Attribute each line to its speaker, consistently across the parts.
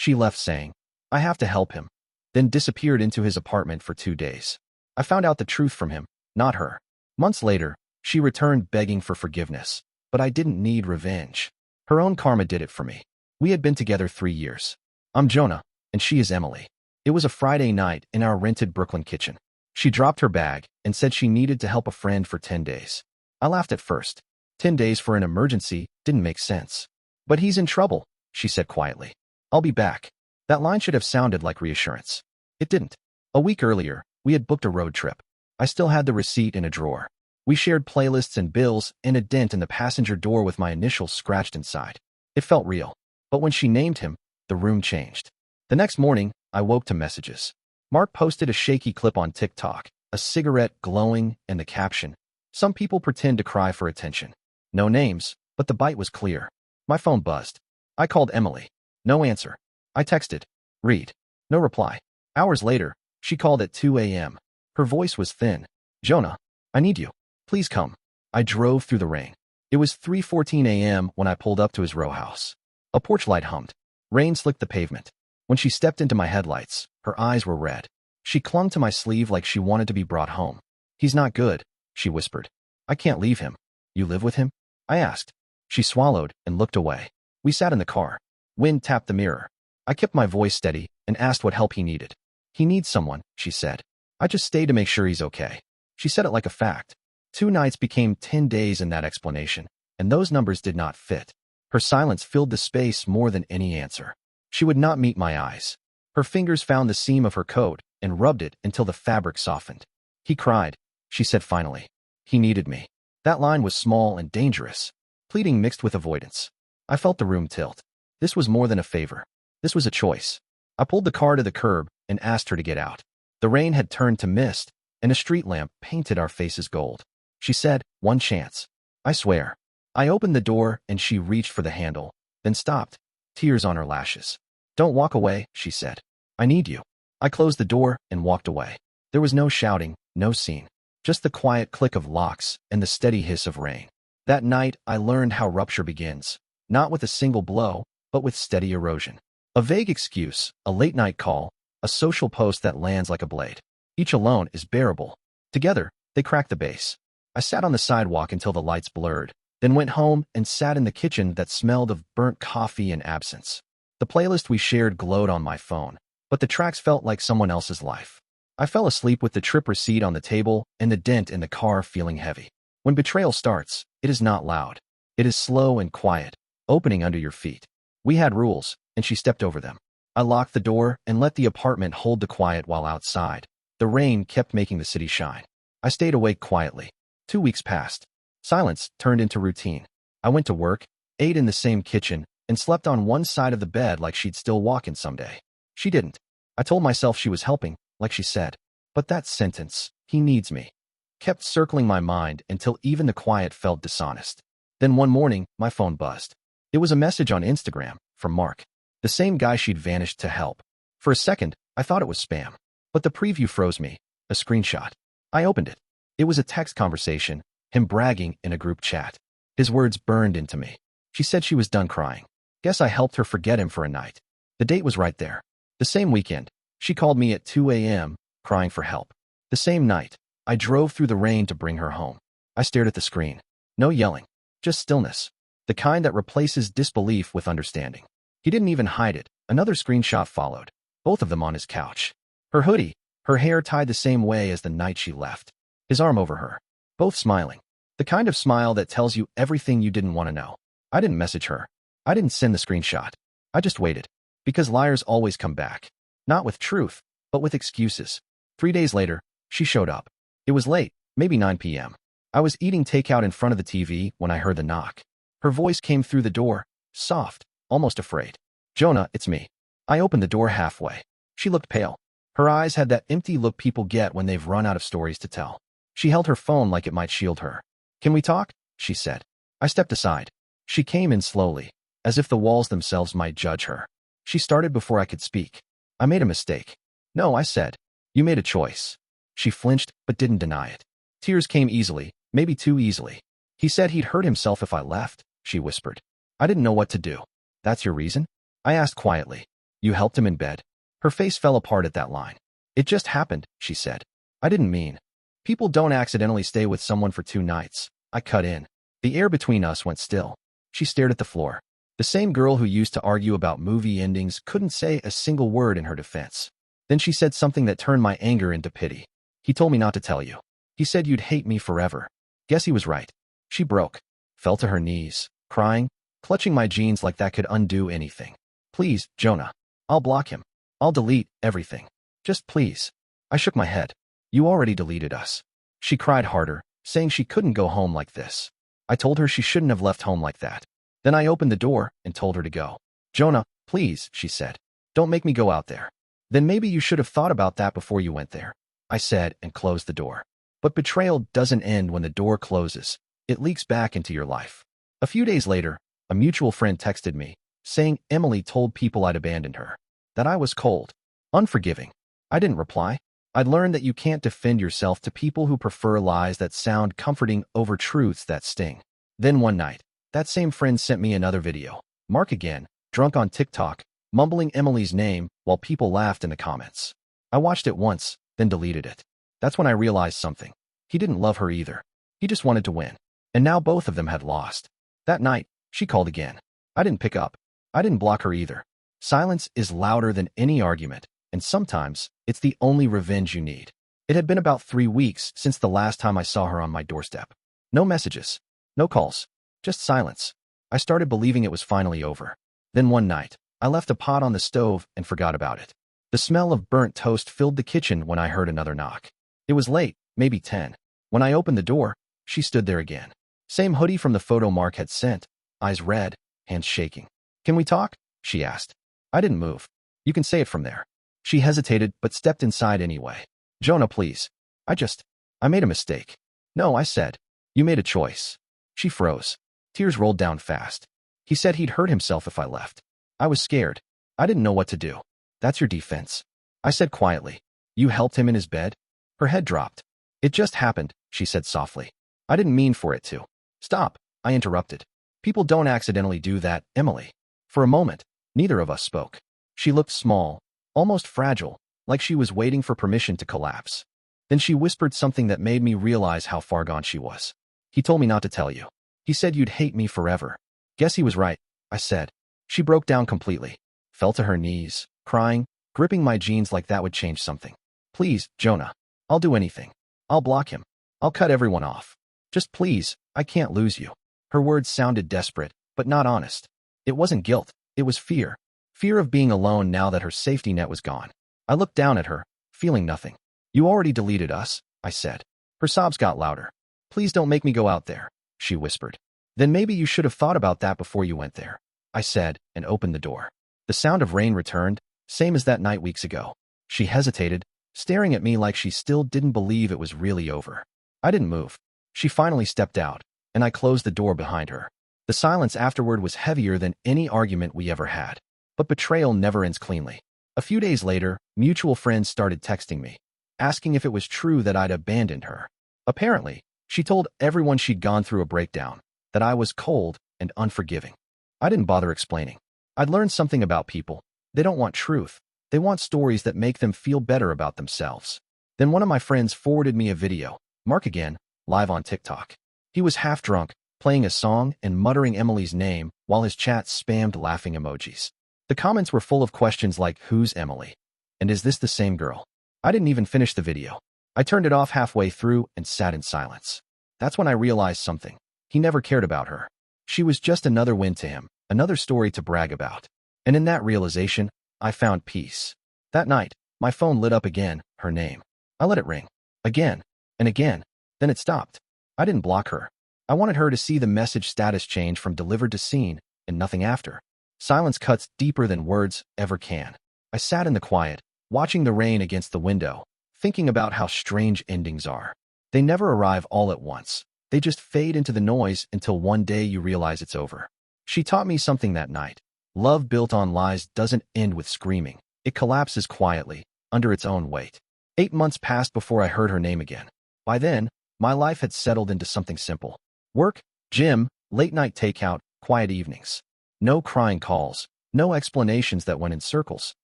Speaker 1: She left saying, "I have to help him," then disappeared into his apartment for 2 days. I found out the truth from him, not her. Months later, she returned begging for forgiveness, but I didn't need revenge. Her own karma did it for me. We had been together 3 years. I'm Jonah, and she is Emily. It was a Friday night in our rented Brooklyn kitchen. She dropped her bag and said she needed to help a friend for 10 days. I laughed at first. 10 days for an emergency didn't make sense. "But he's in trouble," she said quietly. "I'll be back." That line should have sounded like reassurance. It didn't. A week earlier, we had booked a road trip. I still had the receipt in a drawer. We shared playlists and bills and a dent in the passenger door with my initials scratched inside. It felt real. But when she named him, the room changed. The next morning, I woke to messages. Mark posted a shaky clip on TikTok, a cigarette glowing, and the caption, "Some people pretend to cry for attention." No names, but the bite was clear. My phone buzzed. I called Emily. No answer. I texted, "Read." No reply. Hours later, she called at 2 a.m. Her voice was thin. "Jonah, I need you. Please come." I drove through the rain. It was 3:14 a.m. when I pulled up to his row house. A porch light hummed. Rain slicked the pavement. When she stepped into my headlights, her eyes were red. She clung to my sleeve like she wanted to be brought home. "He's not good," she whispered. "I can't leave him." "You live with him?" I asked. She swallowed and looked away. We sat in the car. Wind tapped the mirror. I kept my voice steady and asked what help he needed. "He needs someone," she said. "I just stayed to make sure he's okay." She said it like a fact. 2 nights became 10 days in that explanation, and those numbers did not fit. Her silence filled the space more than any answer. She would not meet my eyes. Her fingers found the seam of her coat and rubbed it until the fabric softened. "He cried," she said finally. "He needed me." That line was small and dangerous, pleading mixed with avoidance. I felt the room tilt. This was more than a favor. This was a choice. I pulled the car to the curb and asked her to get out. The rain had turned to mist, and a street lamp painted our faces gold. She said, "One chance." "I swear." I opened the door and she reached for the handle, then stopped, tears on her lashes. "Don't walk away," she said. "I need you." I closed the door and walked away. There was no shouting, no scene, just the quiet click of locks and the steady hiss of rain. That night, I learned how rupture begins, not with a single blow, but with steady erosion. A vague excuse, a late-night call, a social post that lands like a blade. Each alone is bearable. Together, they crack the base. I sat on the sidewalk until the lights blurred, then went home and sat in the kitchen that smelled of burnt coffee and absence. The playlist we shared glowed on my phone, but the tracks felt like someone else's life. I fell asleep with the trip receipt on the table and the dent in the car feeling heavy. When betrayal starts, it is not loud. It is slow and quiet, opening under your feet. We had rules, and she stepped over them. I locked the door and let the apartment hold the quiet while outside. The rain kept making the city shine. I stayed awake quietly. 2 weeks passed. Silence turned into routine. I went to work, ate in the same kitchen, and slept on one side of the bed like she'd still walk in someday. She didn't. I told myself she was helping, like she said. But that sentence, "he needs me," kept circling my mind until even the quiet felt dishonest. Then one morning, my phone buzzed. It was a message on Instagram from Mark, the same guy she'd vanished to help. For a second, I thought it was spam. But the preview froze me. A screenshot. I opened it. It was a text conversation, him bragging in a group chat. His words burned into me. She said she was done crying. Guess I helped her forget him for a night. The date was right there. The same weekend, she called me at 2 a.m., crying for help. The same night, I drove through the rain to bring her home. I stared at the screen. No yelling, just stillness. The kind that replaces disbelief with understanding. He didn't even hide it. Another screenshot followed, both of them on his couch. Her hoodie, her hair tied the same way as the night she left. His arm over her. Both smiling. The kind of smile that tells you everything you didn't want to know. I didn't message her. I didn't send the screenshot. I just waited. Because liars always come back. Not with truth, but with excuses. 3 days later, she showed up. It was late, maybe 9 p.m. I was eating takeout in front of the TV when I heard the knock. Her voice came through the door, soft, almost afraid. "Jonah, it's me." I opened the door halfway. She looked pale. Her eyes had that empty look people get when they've run out of stories to tell. She held her phone like it might shield her. "Can we talk?" she said. I stepped aside. She came in slowly, as if the walls themselves might judge her. She started before I could speak. "I made a mistake." "No," I said. "You made a choice." She flinched, but didn't deny it. Tears came easily, maybe too easily. "He said he'd hurt himself if I left," she whispered. I didn't know what to do. "That's your reason?" I asked quietly. You helped him in bed. Her face fell apart at that line. It just happened, she said. I didn't mean. People don't accidentally stay with someone for 2 nights. I cut in. The air between us went still. She stared at the floor. The same girl who used to argue about movie endings couldn't say a single word in her defense. Then she said something that turned my anger into pity. He told me not to tell you. He said you'd hate me forever. Guess he was right. She broke, fell to her knees, crying, clutching my jeans like that could undo anything. Please, Jonah. I'll block him. I'll delete everything. Just please. I shook my head. You already deleted us. She cried harder, saying she couldn't go home like this. I told her she shouldn't have left home like that. Then I opened the door and told her to go. Jonah, please, she said. Don't make me go out there. Then maybe you should have thought about that before you went there, I said and closed the door. But betrayal doesn't end when the door closes. It leaks back into your life. A few days later, a mutual friend texted me, saying Emily told people I'd abandoned her, that I was cold, unforgiving. I didn't reply. I'd learned that you can't defend yourself to people who prefer lies that sound comforting over truths that sting. Then one night, that same friend sent me another video. Mark again, drunk on TikTok, mumbling Emily's name while people laughed in the comments. I watched it once, then deleted it. That's when I realized something. He didn't love her either. He just wanted to win. And now both of them had lost. That night, she called again. I didn't pick up. I didn't block her either. Silence is louder than any argument, and sometimes it's the only revenge you need. It had been about 3 weeks since the last time I saw her on my doorstep. No messages, no calls, just silence. I started believing it was finally over. Then one night, I left a pot on the stove and forgot about it. The smell of burnt toast filled the kitchen when I heard another knock. It was late, maybe 10. When I opened the door, she stood there again. Same hoodie from the photo Mark had sent, eyes red, hands shaking. Can we talk? She asked. I didn't move. You can say it from there. She hesitated but stepped inside anyway. Jonah, please. I made a mistake. No, I said. You made a choice. She froze. Tears rolled down fast. He said he'd hurt himself if I left. I was scared. I didn't know what to do. That's your defense. I said quietly. You helped him in his bed? Her head dropped. It just happened, she said softly. I didn't mean for it to. Stop, I interrupted. People don't accidentally do that, Emily. For a moment, neither of us spoke. She looked small, almost fragile, like she was waiting for permission to collapse. Then she whispered something that made me realize how far gone she was. He told me not to tell you. He said you'd hate me forever. Guess he was right, I said. She broke down completely, fell to her knees, crying, gripping my jeans like that would change something. Please, Jonah. I'll do anything. I'll block him. I'll cut everyone off. Just please, I can't lose you. Her words sounded desperate, but not honest. It wasn't guilt, it was fear. Fear of being alone now that her safety net was gone. I looked down at her, feeling nothing. You already deleted us, I said. Her sobs got louder. Please don't make me go out there, she whispered. Then maybe you should have thought about that before you went there, I said, and opened the door. The sound of rain returned, same as that night weeks ago. She hesitated, staring at me like she still didn't believe it was really over. I didn't move. She finally stepped out, and I closed the door behind her. The silence afterward was heavier than any argument we ever had. But betrayal never ends cleanly. A few days later, mutual friends started texting me, asking if it was true that I'd abandoned her. Apparently, she told everyone she'd gone through a breakdown, that I was cold and unforgiving. I didn't bother explaining. I'd learned something about people. They don't want truth. They want stories that make them feel better about themselves. Then one of my friends forwarded me a video, Mark again, live on TikTok. He was half drunk, playing a song and muttering Emily's name while his chat spammed laughing emojis. The comments were full of questions like, who's Emily? And is this the same girl? I didn't even finish the video. I turned it off halfway through and sat in silence. That's when I realized something. He never cared about her. She was just another win to him, another story to brag about. And in that realization, I found peace. That night, my phone lit up again, her name. I let it ring. Again, and again. Then it stopped. I didn't block her. I wanted her to see the message status change from delivered to seen, and nothing after. Silence cuts deeper than words ever can. I sat in the quiet, watching the rain against the window, thinking about how strange endings are. They never arrive all at once. They just fade into the noise until one day you realize it's over. She taught me something that night. Love built on lies doesn't end with screaming. It collapses quietly, under its own weight. 8 months passed before I heard her name again. By then, my life had settled into something simple. Work, gym, late-night takeout, quiet evenings. No crying calls, No explanations that went in circles.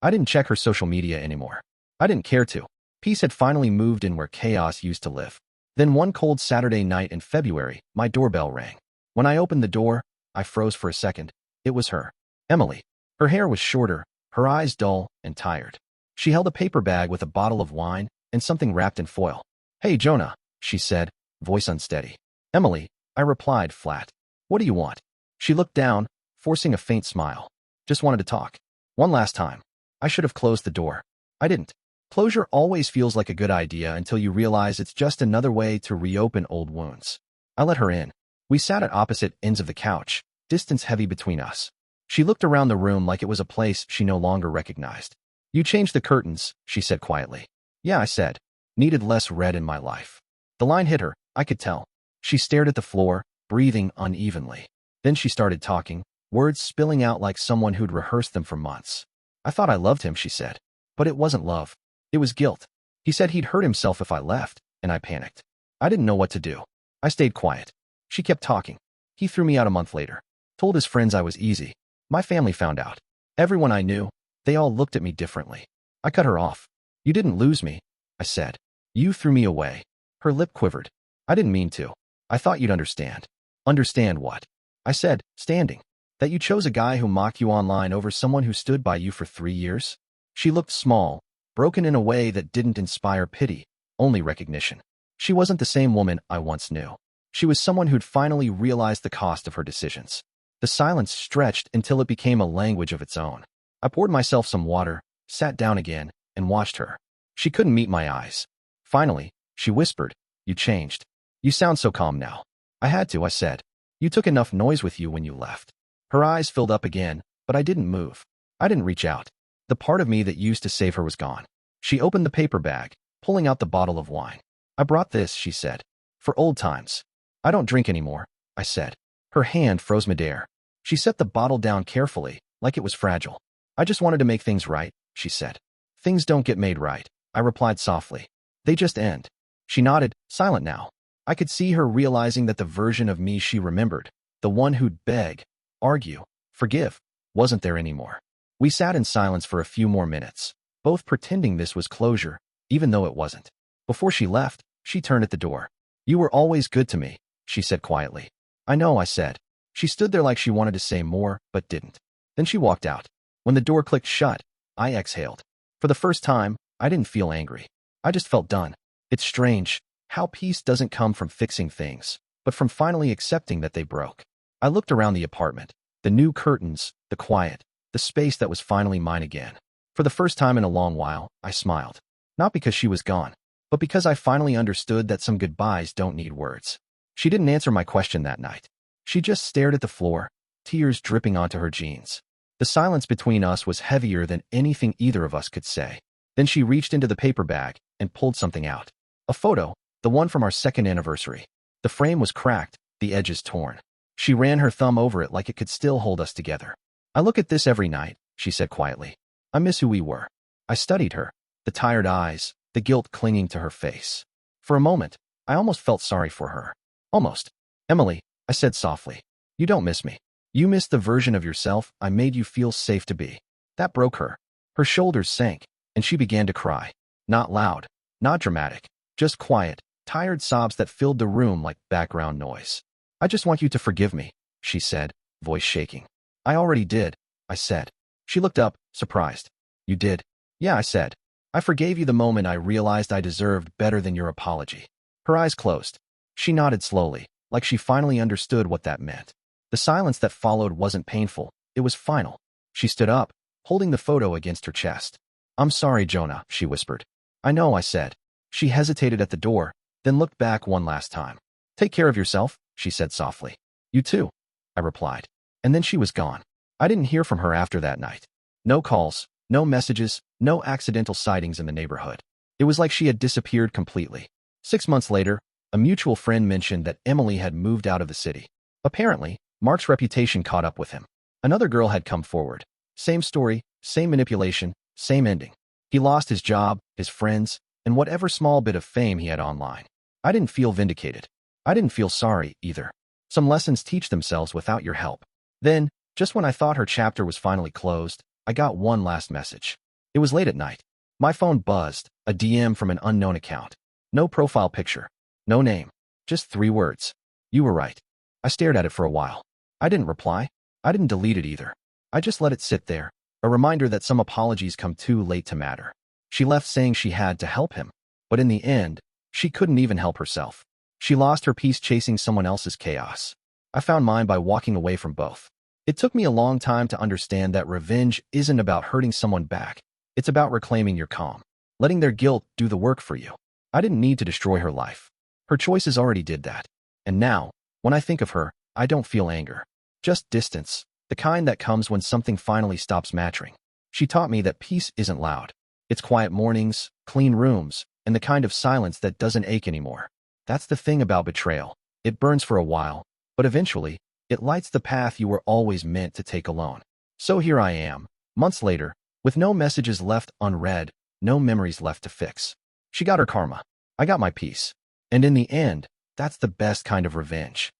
Speaker 1: I didn't check her social media anymore. I didn't care to. Peace had finally moved in where chaos used to live. Then one cold Saturday night in February, my doorbell rang. When I opened the door, I froze for a second. It was her. Emily. Her hair was shorter, her eyes dull and tired. She held a paper bag with a bottle of wine and something wrapped in foil. "Hey, Jonah," she said, voice unsteady. "Emily," I replied flat. "What do you want?" She looked down, forcing a faint smile. "Just wanted to talk. One last time." I should have closed the door. I didn't. Closure always feels like a good idea until you realize it's just another way to reopen old wounds. I let her in. We sat at opposite ends of the couch, distance heavy between us. She looked around the room like it was a place she no longer recognized. "You changed the curtains," she said quietly. "Yeah," I said. "Needed less red in my life." The line hit her, I could tell. She stared at the floor, breathing unevenly. Then she started talking, words spilling out like someone who'd rehearsed them for months. "I thought I loved him," she said. "But it wasn't love. It was guilt. He said he'd hurt himself if I left," and I panicked. I didn't know what to do. I stayed quiet. She kept talking. "He threw me out a month later. Told his friends I was easy. My family found out. Everyone I knew, they all looked at me differently." I cut her off. "You didn't lose me," I said. "You threw me away." Her lip quivered. "I didn't mean to. I thought you'd understand." "Understand what?" I said, standing. "That you chose a guy who mocked you online over someone who stood by you for 3 years?" She looked small, broken in a way that didn't inspire pity, only recognition. She wasn't the same woman I once knew. She was someone who'd finally realized the cost of her decisions. The silence stretched until it became a language of its own. I poured myself some water, sat down again, and watched her. She couldn't meet my eyes. Finally, she whispered, "You changed. You sound so calm now." "I had to," I said. "You took enough noise with you when you left." Her eyes filled up again, but I didn't move. I didn't reach out. The part of me that used to save her was gone. She opened the paper bag, pulling out the bottle of wine. "I brought this," she said, "for old times." "I don't drink anymore," I said. Her hand froze midair. She set the bottle down carefully, like it was fragile. "I just wanted to make things right," she said. "Things don't get made right," I replied softly. "They just end." She nodded, silent now. I could see her realizing that the version of me she remembered, the one who'd beg, argue, forgive, wasn't there anymore. We sat in silence for a few more minutes, both pretending this was closure, even though it wasn't. Before she left, she turned at the door. "You were always good to me," she said quietly. "I know," I said. She stood there like she wanted to say more, but didn't. Then she walked out. When the door clicked shut, I exhaled. For the first time, I didn't feel angry. I just felt done. It's strange how peace doesn't come from fixing things, but from finally accepting that they broke. I looked around the apartment, the new curtains, the quiet, the space that was finally mine again. For the first time in a long while, I smiled. Not because she was gone, but because I finally understood that some goodbyes don't need words. She didn't answer my question that night. She just stared at the floor, tears dripping onto her jeans. The silence between us was heavier than anything either of us could say. Then she reached into the paper bag and pulled something out. A photo, the one from our second anniversary. The frame was cracked, the edges torn. She ran her thumb over it like it could still hold us together. "I look at this every night," she said quietly. "I miss who we were." I studied her, the tired eyes, the guilt clinging to her face. For a moment, I almost felt sorry for her. Almost. "Emily," I said softly, "you don't miss me. You miss the version of yourself I made you feel safe to be." That broke her. Her shoulders sank, and she began to cry. Not loud, not dramatic, just quiet, tired sobs that filled the room like background noise. "I just want you to forgive me," she said, voice shaking. "I already did," I said. She looked up, surprised. "You did?" "Yeah," I said. "I forgave you the moment I realized I deserved better than your apology." Her eyes closed. She nodded slowly, like she finally understood what that meant. The silence that followed wasn't painful, it was final. She stood up, holding the photo against her chest. "I'm sorry, Jonah," she whispered. "I know," I said. She hesitated at the door, then looked back one last time. "Take care of yourself," she said softly. "You too," I replied. And then she was gone. I didn't hear from her after that night. No calls, no messages, no accidental sightings in the neighborhood. It was like she had disappeared completely. 6 months later, a mutual friend mentioned that Emily had moved out of the city. Apparently, Mark's reputation caught up with him. Another girl had come forward. Same story, same manipulation, same ending. He lost his job, his friends, and whatever small bit of fame he had online. I didn't feel vindicated. I didn't feel sorry, either. Some lessons teach themselves without your help. Then, Just when I thought her chapter was finally closed, I got one last message. It was late at night. My phone buzzed, a DM from an unknown account. No profile picture. No name. Just 3 words. You were right. I stared at it for a while. I didn't reply. I didn't delete it either. I just let it sit there, a reminder that some apologies come too late to matter. She left saying she had to help him, but in the end, she couldn't even help herself. She lost her peace chasing someone else's chaos. I found mine by walking away from both. It took me a long time to understand that revenge isn't about hurting someone back. It's about reclaiming your calm, letting their guilt do the work for you. I didn't need to destroy her life. Her choices already did that. And now, when I think of her, I don't feel anger. Just distance, the kind that comes when something finally stops mattering. She taught me that peace isn't loud. It's quiet mornings, clean rooms, and the kind of silence that doesn't ache anymore. That's the thing about betrayal. It burns for a while, but eventually, it lights the path you were always meant to take alone. So here I am, months later, with no messages left unread, no memories left to fix. She got her karma. I got my peace. And in the end, that's the best kind of revenge.